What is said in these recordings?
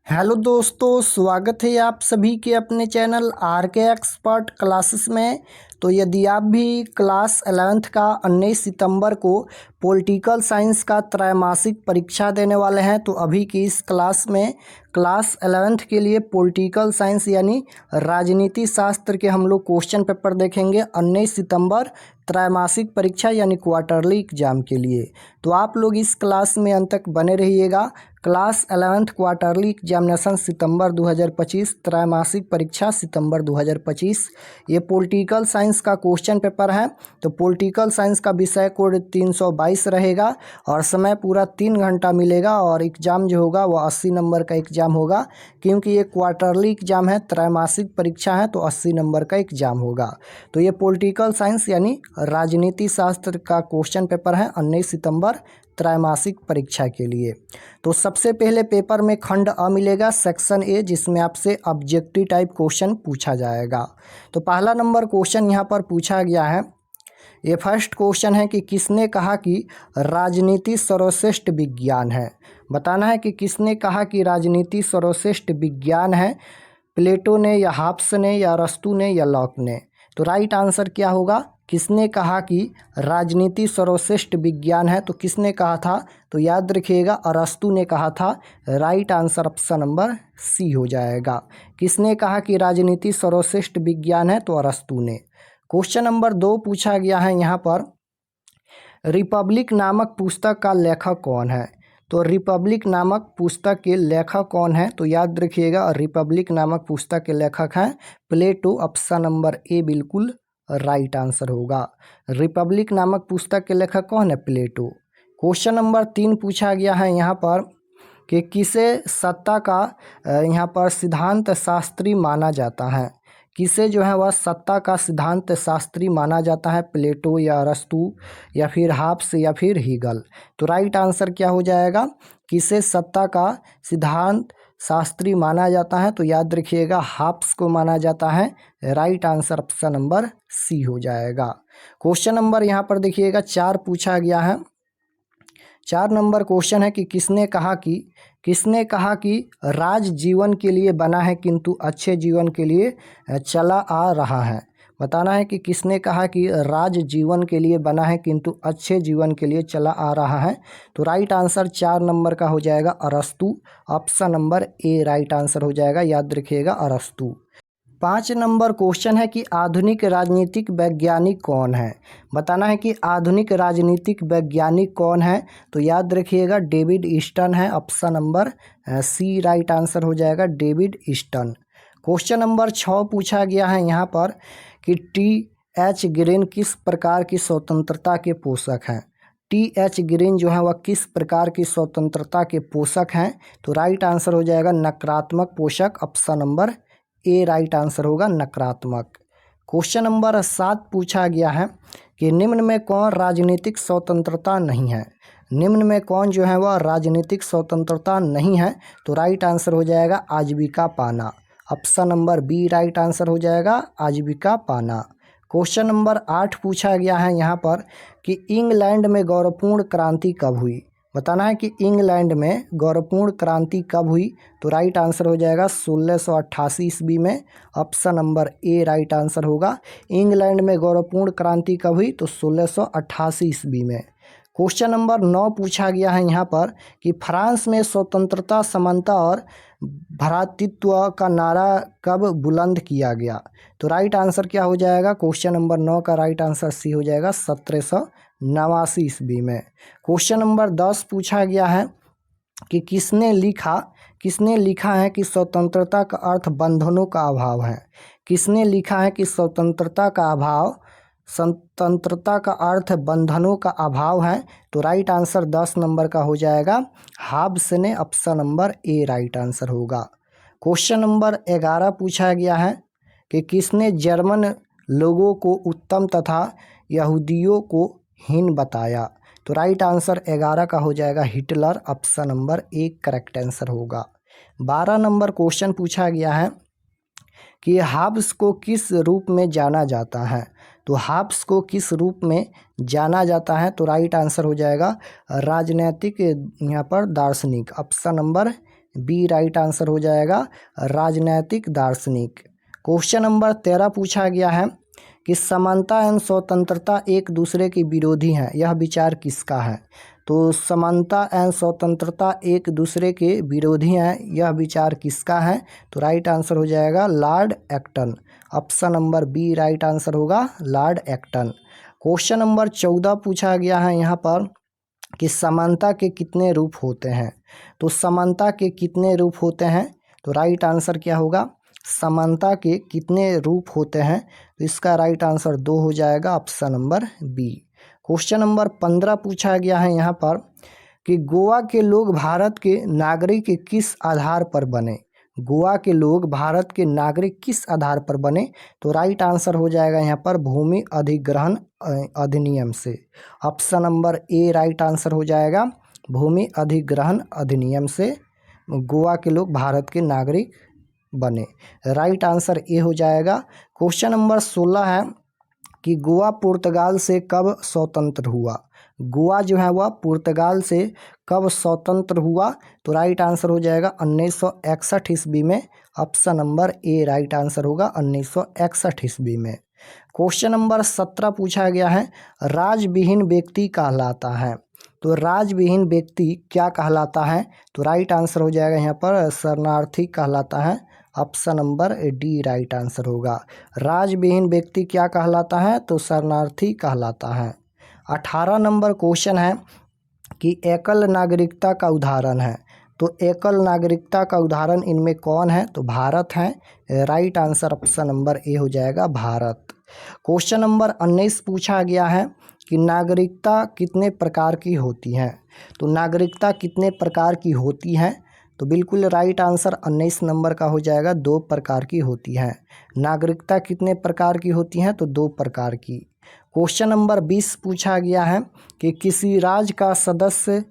Hello दोस्तों, स्वागत है आप सभी के अपने चैनल आर के एक्सपर्ट क्लासेस में। तो यदि आप भी क्लास 11th का 19 सितंबर को पॉलिटिकल साइंस का त्रैमासिक परीक्षा देने वाले हैं तो अभी की इस क्लास में क्लास 11th के लिए पॉलिटिकल साइंस यानी राजनीति शास्त्र के हम लोग क्वेश्चन पेपर देखेंगे 19 सितंबर त्रैमासिक परीक्षा यानी क्वार्टरली एग्जाम के लिए। तो आप लोग इस क्लास में अंत तक बने रहिएगा। क्लास 11th क्वार्टरली एग्जामिनेशन सितंबर 2025, त्रैमासिक परीक्षा सितंबर 2025। ये पॉलिटिकल साइंस का क्वेश्चन पेपर है। तो पॉलिटिकल साइंस का विषय कोड 322 रहेगा और समय पूरा 3 घंटा मिलेगा और एग्ज़ाम जो होगा वो 80 नंबर का एग्ज़ाम होगा, क्योंकि ये क्वार्टरली एग्ज़ाम है, त्रैमासिक परीक्षा है तो 80 नंबर का एग्ज़ाम होगा। तो ये पॉलिटिकल साइंस यानी राजनीति शास्त्र का क्वेश्चन पेपर है 19 सितंबर त्रैमासिक परीक्षा के लिए। तो सबसे पहले पेपर में खंड अ मिलेगा, सेक्शन ए, जिसमें आपसे ऑब्जेक्टिव टाइप क्वेश्चन पूछा जाएगा। तो पहला नंबर क्वेश्चन यहाँ पर पूछा गया है। ये फर्स्ट क्वेश्चन है कि किसने कहा कि राजनीति सर्वश्रेष्ठ विज्ञान है। बताना है कि किसने कहा कि राजनीति सर्वश्रेष्ठ विज्ञान है। प्लेटो ने या हाब्स ने या अरस्तू ने या लॉक ने। तो राइट आंसर क्या होगा? किसने कहा कि राजनीति सर्वश्रेष्ठ विज्ञान है, तो किसने कहा था? तो याद रखिएगा अरस्तू ने कहा था। Right answer option number C हो जाएगा। किसने कहा कि राजनीति सर्वश्रेष्ठ विज्ञान है? तो अरस्तू ने। क्वेश्चन नंबर 2 पूछा गया है यहाँ पर, रिपब्लिक नामक पुस्तक का लेखक कौन है? तो रिपब्लिक नामक पुस्तक के लेखक कौन है? तो याद रखिएगा रिपब्लिक नामक पुस्तक के लेखक हैं प्लेटो। ऑप्शन नंबर ए बिल्कुल राइट आंसर होगा। रिपब्लिक नामक पुस्तक के लेखक कौन है? प्लेटो। क्वेश्चन नंबर 3 पूछा गया है यहाँ पर कि किसे सत्ता का यहाँ पर सिद्धांत शास्त्री माना जाता है। किसे जो है वह सत्ता का सिद्धांत शास्त्री माना जाता है? प्लेटो या अरस्तू या फिर हाब्स या फिर हीगल। तो राइट आंसर क्या हो जाएगा? किसे सत्ता का सिद्धांत शास्त्री माना जाता है? तो याद रखिएगा हाब्स को माना जाता है। Right answer option number C हो जाएगा। क्वेश्चन नंबर यहाँ पर देखिएगा 4 पूछा गया है। 4 नंबर क्वेश्चन है कि किसने कहा कि राज जीवन के लिए बना है किंतु अच्छे जीवन के लिए चला आ रहा है। बताना है कि किसने कहा कि राज जीवन के लिए बना है किंतु अच्छे जीवन के लिए चला आ रहा है। तो राइट आंसर 4 नंबर का हो जाएगा अरस्तू। Option number A right answer हो जाएगा। याद रखिएगा अरस्तू। 5 नंबर क्वेश्चन है कि आधुनिक राजनीतिक वैज्ञानिक कौन है। बताना है कि आधुनिक राजनीतिक वैज्ञानिक कौन है। तो याद रखिएगा डेविड ईस्टन है। Option number C right answer हो जाएगा, डेविड ईस्टन। क्वेश्चन नंबर 6 पूछा गया है यहाँ पर कि टी.एच. ग्रीन किस प्रकार की स्वतंत्रता के पोषक हैं। टी.एच. ग्रीन जो है वह किस प्रकार की स्वतंत्रता के पोषक हैं। तो राइट आंसर हो जाएगा नकारात्मक पोषक। Option number A right answer होगा, नकारात्मक। क्वेश्चन नंबर 7 पूछा गया है कि निम्न में कौन राजनीतिक स्वतंत्रता नहीं है। निम्न में कौन जो है वह राजनीतिक स्वतंत्रता नहीं है। तो राइट आंसर हो जाएगा आजीविका पाना। Option number B right answer हो जाएगा, आजीविका पाना। क्वेश्चन नंबर 8 पूछा गया है यहाँ पर कि इंग्लैंड में गौरवपूर्ण क्रांति कब हुई। बताना है कि इंग्लैंड में गौरवपूर्ण क्रांति कब हुई। तो राइट आंसर हो जाएगा 1688 ईस्वी में। Option number A right answer होगा। इंग्लैंड में गौरवपूर्ण क्रांति कब हुई? तो 1688 ईस्वी में। क्वेश्चन नंबर 9 पूछा गया है यहाँ पर कि फ्रांस में स्वतंत्रता, समानता और भ्रातृत्व का नारा कब बुलंद किया गया। तो राइट आंसर क्या हो जाएगा? क्वेश्चन नंबर 9 का राइट आंसर सी हो जाएगा, 1789 ईस्वी में। क्वेश्चन नंबर 10 पूछा गया है कि किसने लिखा है कि स्वतंत्रता का अर्थ बंधनों का अभाव है। किसने लिखा है कि स्वतंत्रता का अर्थ बंधनों का अभाव है। तो राइट आंसर 10 नंबर का हो जाएगा, हाब्स ने। Option number A right answer होगा। क्वेश्चन नंबर 11 पूछा गया है कि किसने जर्मन लोगों को उत्तम तथा यहूदियों को हीन बताया। तो राइट आंसर 11 का हो जाएगा Hitler. Option number A correct answer होगा। 12 नंबर क्वेश्चन पूछा गया है कि हाब्स को किस रूप में जाना जाता है। तो हाब्स को किस रूप में जाना जाता है। तो राइट आंसर हो जाएगा राजनैतिक यहाँ पर दार्शनिक। Option number B right answer हो जाएगा राजनैतिक दार्शनिक। क्वेश्चन नंबर 13 पूछा गया है कि समानता एवं स्वतंत्रता एक दूसरे के विरोधी हैं, यह विचार किसका है। तो समानता एवं स्वतंत्रता एक दूसरे के विरोधी हैं, यह विचार किसका है। तो राइट आंसर हो जाएगा Lord Acton. Option number B right answer होगा लॉर्ड एक्टन। क्वेश्चन नंबर 14 पूछा गया है यहाँ पर कि समानता के कितने रूप होते हैं। तो समानता के कितने रूप होते हैं, तो राइट आंसर क्या होगा, समानता के कितने रूप होते हैं। तो इसका राइट आंसर 2 हो जाएगा, option number B. Question number 15 पूछा गया है यहाँ पर कि गोवा के लोग भारत के नागरिक किस आधार पर बने। गोवा के लोग भारत के नागरिक किस आधार पर बने। तो राइट आंसर हो जाएगा यहाँ पर भूमि अधिग्रहण अधिनियम से। Option number A right answer हो जाएगा भूमि अधिग्रहण अधिनियम से गोवा के लोग भारत के नागरिक बने। राइट आंसर ए हो जाएगा। क्वेश्चन नंबर 16 है कि गोवा पुर्तगाल से कब स्वतंत्र हुआ। गोवा जो है वह पुर्तगाल से कब स्वतंत्र हुआ। तो राइट आंसर हो जाएगा 1961 ईस्वी में। Option number A right answer होगा 1961 ईस्वी में। क्वेश्चन नंबर 17 पूछा गया है राजविहीन व्यक्ति कहलाता है। तो राजविहीन व्यक्ति क्या कहलाता है। तो राइट आंसर हो जाएगा यहाँ पर शरणार्थी कहलाता है। Option number D right answer होगा। राजविहीन व्यक्ति क्या कहलाता है, तो शरणार्थी कहलाता है। 18 नंबर क्वेश्चन है कि एकल नागरिकता का उदाहरण है। तो एकल नागरिकता का उदाहरण इनमें कौन है, तो भारत है। राइट आंसर ऑप्शन नंबर ए हो जाएगा भारत। क्वेश्चन नंबर 19 पूछा गया है कि नागरिकता कितने प्रकार की होती है। तो नागरिकता कितने प्रकार की होती है। तो बिल्कुल राइट आंसर 19 नंबर का हो जाएगा 2 प्रकार की होती है। नागरिकता कितने प्रकार की होती हैं, तो 2 प्रकार की। क्वेश्चन नंबर 20 पूछा गया है कि किसी राज्य का सदस्य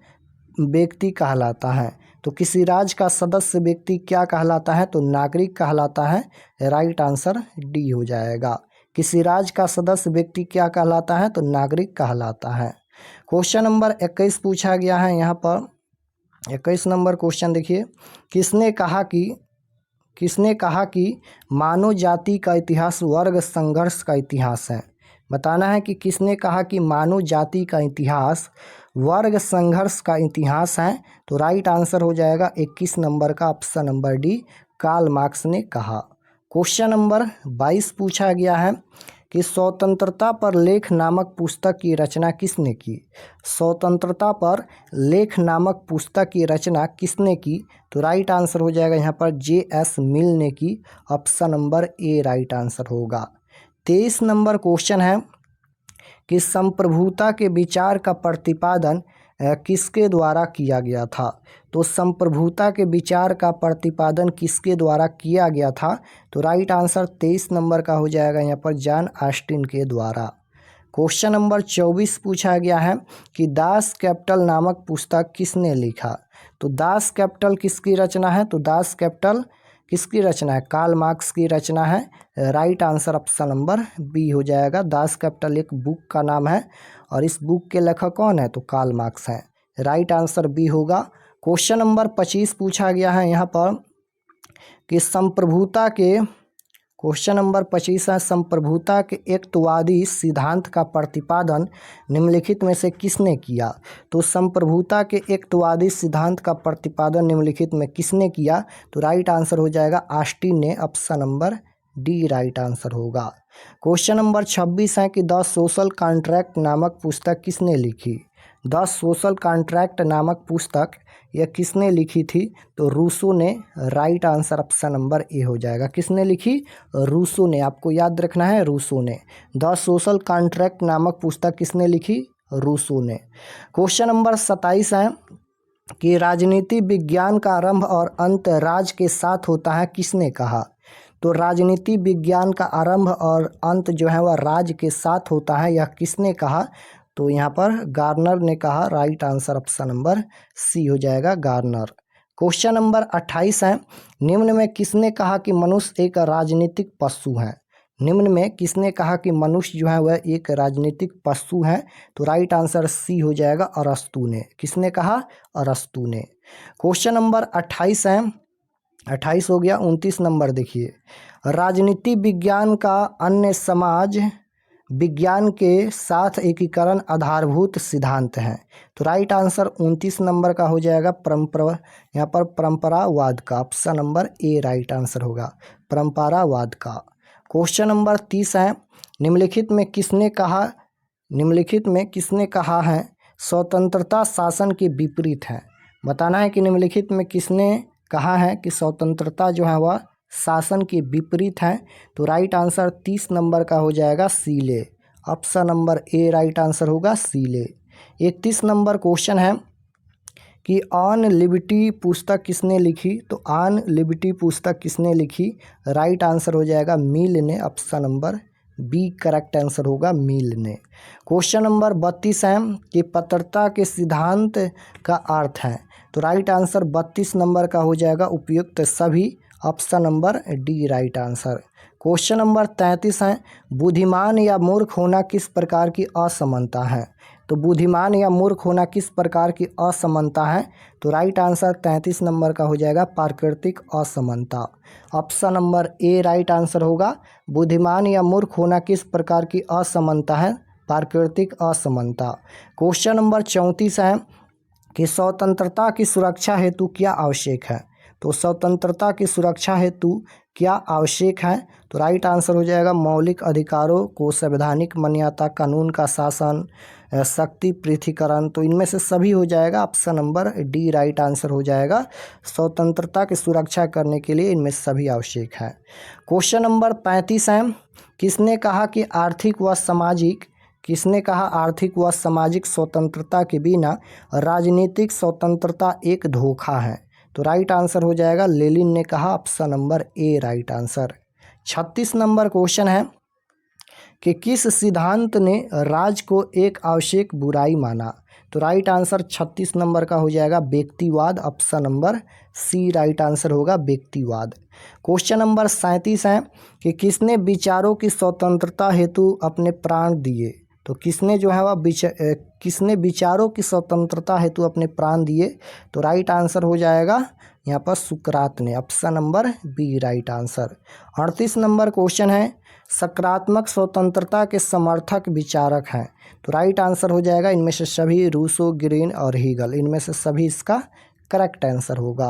व्यक्ति कहलाता है। तो किसी राज्य का सदस्य व्यक्ति क्या कहलाता है, तो नागरिक कहलाता है। राइट आंसर डी हो जाएगा। किसी राज्य का सदस्य व्यक्ति क्या कहलाता है, तो नागरिक कहलाता है। क्वेश्चन नंबर 21 पूछा गया है यहाँ पर 21 नंबर क्वेश्चन देखिए, किसने कहा कि मानव जाति का इतिहास वर्ग संघर्ष का इतिहास है। बताना है कि किसने कहा कि मानव जाति का इतिहास वर्ग संघर्ष का इतिहास है। तो राइट आंसर हो जाएगा 21 नंबर का option number D Karl Marx ने कहा। क्वेश्चन नंबर 22 पूछा गया है कि स्वतंत्रता पर लेख नामक पुस्तक की रचना किसने की। स्वतंत्रता पर लेख नामक पुस्तक की रचना किसने की। तो राइट आंसर हो जाएगा यहाँ पर जे.एस. मिल ने की। Option number A right answer होगा। 23 नंबर क्वेश्चन है कि संप्रभुता के विचार का प्रतिपादन किसके द्वारा किया गया था। तो संप्रभुता के विचार का प्रतिपादन किसके द्वारा किया गया था। तो राइट आंसर 23 नंबर का हो जाएगा यहाँ पर जॉन ऑस्टिन के द्वारा। क्वेश्चन नंबर 24 पूछा गया है कि दास कैपिटल नामक पुस्तक किसने लिखा। तो दास कैपिटल किसकी रचना है। तो दास कैपिटल किसकी रचना है, कार्ल मार्क्स की रचना है। Right answer option number B हो जाएगा। दास कैपिटल एक बुक का नाम है और इस बुक के लेखक कौन है, तो कार्ल मार्क्स हैं। राइट आंसर बी होगा। क्वेश्चन नंबर 25 पूछा गया है यहाँ पर कि संप्रभुता के क्वेश्चन नंबर 25 है संप्रभुता के एकत्ववादी सिद्धांत का प्रतिपादन निम्नलिखित में से किसने किया। तो संप्रभुता के एकत्ववादी सिद्धांत का प्रतिपादन निम्नलिखित में किसने किया। तो राइट आंसर हो जाएगा ऑस्टिन ने। Option number D right answer होगा। क्वेश्चन नंबर 26 है कि द सोशल कॉन्ट्रैक्ट नामक पुस्तक किसने लिखी। द सोशल कॉन्ट्रैक्ट नामक पुस्तक यह किसने लिखी थी। तो रूसो ने। राइट आंसर ऑप्शन नंबर ए हो जाएगा। किसने लिखी, रूसो ने। आपको याद रखना है रूसो ने। द सोशल कॉन्ट्रैक्ट नामक पुस्तक किसने लिखी, रूसो ने। क्वेश्चन नंबर 27 है कि राजनीति विज्ञान का आरंभ और अंत राज्य के साथ होता है, किसने कहा। तो राजनीति विज्ञान का आरंभ और अंत जो है वह राज्य के साथ होता है, यह किसने कहा। तो यहाँ पर गार्नर ने कहा। Right answer option number C हो जाएगा गार्नर। क्वेश्चन नंबर 28 है निम्न में किसने कहा कि मनुष्य एक राजनीतिक पशु है। निम्न में किसने कहा कि मनुष्य जो है वह एक राजनीतिक पशु है। तो राइट आंसर सी हो जाएगा अरस्तु ने। किसने कहा, अरस्तु ने। क्वेश्चन नंबर 28 है, 28 हो गया। 29 नंबर देखिए, राजनीति विज्ञान का अन्य समाज विज्ञान के साथ एकीकरण आधारभूत सिद्धांत है। तो राइट आंसर 29 नंबर का हो जाएगा यहाँ पर परंपरावाद का। Option number A right answer होगा, परंपरावाद का। क्वेश्चन नंबर 30 है, निम्नलिखित में किसने कहा है स्वतंत्रता शासन के विपरीत है। बताना है कि निम्नलिखित में किसने कहा है कि स्वतंत्रता जो है वह शासन के विपरीत है। तो राइट आंसर 30 नंबर का हो जाएगा Seeley. Option number A right answer होगा सीले। 31 नंबर क्वेश्चन है कि ऑन लिबर्टी पुस्तक किसने लिखी। तो ऑन लिबर्टी पुस्तक किसने लिखी, राइट आंसर हो जाएगा मिल ने। Option number B correct answer होगा मिल ने। क्वेश्चन नंबर 32 है कि पात्रता के सिद्धांत का अर्थ है। तो राइट आंसर 32 नंबर का हो जाएगा उपयुक्त सभी। Option number D right answer. Question number 33 है, बुद्धिमान या मूर्ख होना किस प्रकार की असमानता है। तो बुद्धिमान या मूर्ख होना किस प्रकार की असमानता है। तो राइट आंसर 33 नंबर का हो जाएगा प्राकृतिक असमानता। Option number A right answer होगा, बुद्धिमान या मूर्ख होना किस प्रकार की असमानता है, प्राकृतिक असमानता। क्वेश्चन नंबर 34 है कि स्वतंत्रता की सुरक्षा हेतु क्या आवश्यक है। तो स्वतंत्रता की सुरक्षा हेतु क्या आवश्यक है। तो राइट आंसर हो जाएगा मौलिक अधिकारों को संवैधानिक मान्यता, कानून का शासन, शक्ति पृथकीकरण। तो इनमें से सभी हो जाएगा। Option number D right answer हो जाएगा, स्वतंत्रता की सुरक्षा करने के लिए इनमें सभी आवश्यक है। क्वेश्चन नंबर 35 है, किसने कहा आर्थिक व सामाजिक स्वतंत्रता के बिना राजनीतिक स्वतंत्रता एक धोखा है। तो राइट आंसर हो जाएगा लेनिन ने कहा। Option number A right answer. 36 number question है कि किस सिद्धांत ने राज को एक आवश्यक बुराई माना। तो राइट आंसर 36 नंबर का हो जाएगा व्यक्तिवाद। Option number C right answer होगा व्यक्तिवाद। क्वेश्चन नंबर 37 है कि किसने विचारों की स्वतंत्रता हेतु अपने प्राण दिए। तो किसने जो है वह किसने विचारों की स्वतंत्रता हेतु अपने प्राण दिए। तो राइट आंसर हो जाएगा यहाँ पर सुकरात ने। Option number B right answer. 38 number question है, सकारात्मक स्वतंत्रता के समर्थक विचारक हैं। तो राइट आंसर हो जाएगा इनमें से सभी, रूसो, ग्रीन और हीगल, इनमें से सभी इसका करेक्ट आंसर होगा।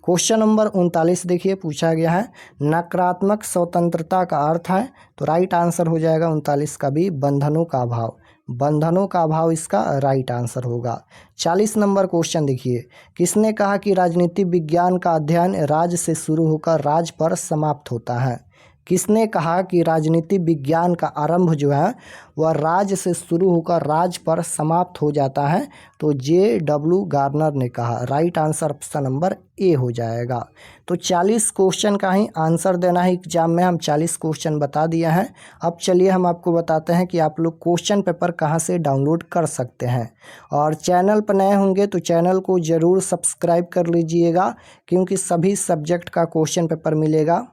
क्वेश्चन नंबर 39 देखिए पूछा गया है, नकारात्मक स्वतंत्रता का अर्थ है। तो राइट आंसर हो जाएगा 39 का भी, बंधनों का अभाव। बंधनों का अभाव इसका राइट आंसर होगा। 40 नंबर क्वेश्चन देखिए, किसने कहा कि राजनीति विज्ञान का अध्ययन राज्य से शुरू होकर राज पर समाप्त होता है। किसने कहा कि राजनीति विज्ञान का आरंभ जो है वह राज्य से शुरू होकर राज पर समाप्त हो जाता है। तो J.W. गार्नर ने कहा। राइट आंसर ऑप्शन नंबर ए हो जाएगा। तो 40 क्वेश्चन का ही आंसर देना है एग्जाम में। हम 40 क्वेश्चन बता दिए हैं। अब चलिए हम आपको बताते हैं कि आप लोग क्वेश्चन पेपर कहाँ से डाउनलोड कर सकते हैं। और चैनल पर नए होंगे तो चैनल को ज़रूर सब्सक्राइब कर लीजिएगा, क्योंकि सभी सब्जेक्ट का क्वेश्चन पेपर मिलेगा।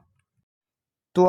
तो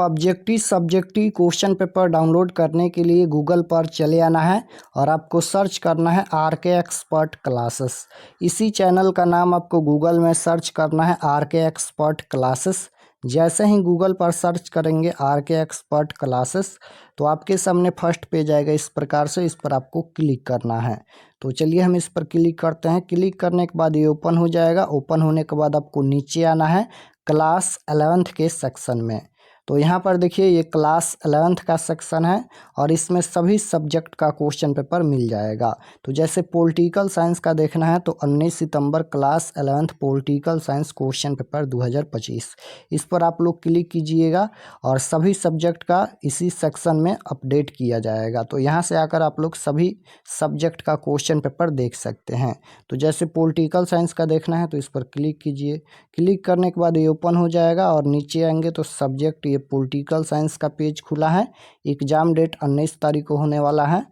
सब्जेक्टिव क्वेश्चन पेपर डाउनलोड करने के लिए गूगल पर चले आना है और आपको सर्च करना है RK एक्सपर्ट क्लासेस। इसी चैनल का नाम आपको गूगल में सर्च करना है RK एक्सपर्ट क्लासेस। जैसे ही गूगल पर सर्च करेंगे RK एक्सपर्ट क्लासेस तो आपके सामने फर्स्ट पेज आएगा इस प्रकार से। इस पर आपको क्लिक करना है। तो चलिए हम इस पर क्लिक करते हैं। क्लिक करने के बाद ये ओपन हो जाएगा। ओपन होने के बाद आपको नीचे आना है क्लास 11th के सेक्शन में। तो यहाँ पर देखिए ये क्लास 11th का सेक्शन है और इसमें सभी सब्जेक्ट का क्वेश्चन पेपर मिल जाएगा। तो जैसे पॉलिटिकल साइंस का देखना है तो 19 सितंबर class 11th political science question paper 2025, इस पर आप लोग क्लिक कीजिएगा और सभी सब्जेक्ट का इसी सेक्शन में अपडेट किया जाएगा। तो यहाँ से आकर आप लोग सभी सब्जेक्ट का क्वेश्चन पेपर देख सकते हैं। तो जैसे पॉलिटिकल साइंस का देखना है तो इस पर क्लिक कीजिए। क्लिक करने के बाद ये ओपन हो जाएगा और नीचे आएंगे तो सब्जेक्ट ये पॉलिटिकल साइंस का पेज खुला है। एग्ज़ाम डेट 19 तारीख को होने वाला है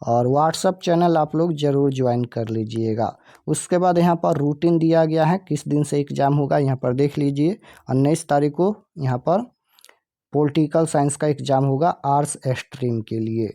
और व्हाट्सअप चैनल आप लोग ज़रूर ज्वाइन कर लीजिएगा। उसके बाद यहाँ पर रूटीन दिया गया है किस दिन से एग्ज़ाम होगा, यहाँ पर देख लीजिए। 19 तारीख को यहाँ पर पॉलिटिकल साइंस का एग्ज़ाम होगा आर्ट्स स्ट्रीम के लिए।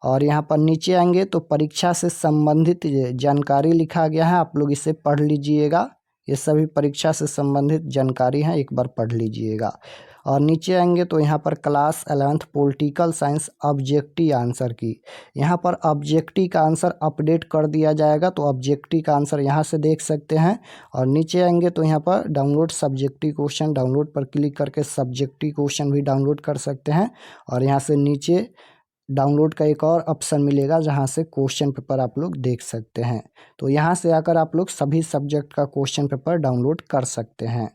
और यहाँ पर नीचे आएंगे तो परीक्षा से संबंधित जानकारी लिखा गया है, आप लोग इसे पढ़ लीजिएगा। ये सभी परीक्षा से संबंधित जानकारी हैं, एक बार पढ़ लीजिएगा। और नीचे आएंगे तो यहाँ पर class 11th political science objective answer की, यहाँ पर ऑब्जेक्टिव का आंसर अपडेट कर दिया जाएगा, तो ऑब्जेक्टिव का आंसर यहाँ से देख सकते हैं। और नीचे आएंगे तो यहाँ पर डाउनलोड सब्जेक्टिव क्वेश्चन, डाउनलोड पर क्लिक करके सब्जेक्टिव क्वेश्चन भी डाउनलोड कर सकते हैं। और यहाँ से नीचे डाउनलोड का एक और ऑप्शन मिलेगा जहां से क्वेश्चन पेपर आप लोग देख सकते हैं। तो यहां से आकर आप लोग सभी सब्जेक्ट का क्वेश्चन पेपर डाउनलोड कर सकते हैं।